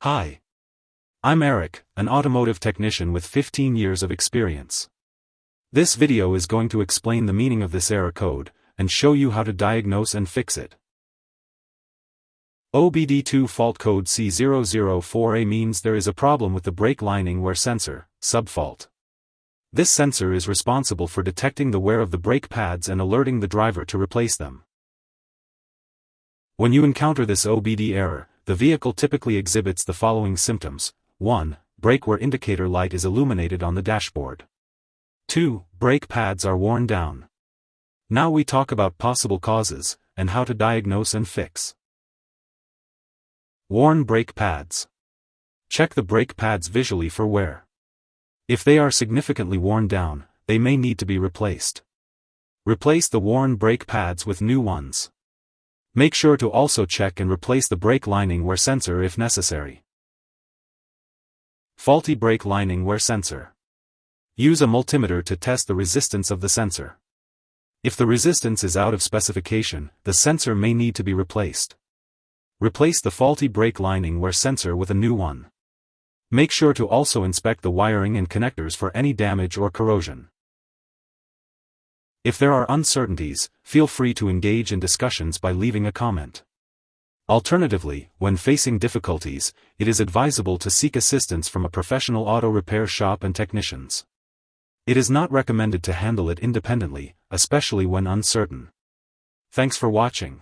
Hi. I'm Eric, an automotive technician with 15 years of experience. This video is going to explain the meaning of this error code, and show you how to diagnose and fix it. OBD-II fault code C004A means there is a problem with the brake lining wear sensor, Subfault. This sensor is responsible for detecting the wear of the brake pads and alerting the driver to replace them. When you encounter this OBD error, the vehicle typically exhibits the following symptoms. 1. Brake wear indicator light is illuminated on the dashboard. 2. Brake pads are worn down. Now we talk about possible causes, and how to diagnose and fix. Worn brake pads. Check the brake pads visually for wear. If they are significantly worn down, they may need to be replaced. Replace the worn brake pads with new ones. Make sure to also check and replace the brake lining wear sensor if necessary. Faulty brake lining wear sensor. Use a multimeter to test the resistance of the sensor. If the resistance is out of specification, the sensor may need to be replaced. Replace the faulty brake lining wear sensor with a new one. Make sure to also inspect the wiring and connectors for any damage or corrosion. If there are uncertainties, feel free to engage in discussions by leaving a comment. Alternatively, when facing difficulties, it is advisable to seek assistance from a professional auto repair shop and technicians. It is not recommended to handle it independently, especially when uncertain. Thanks for watching.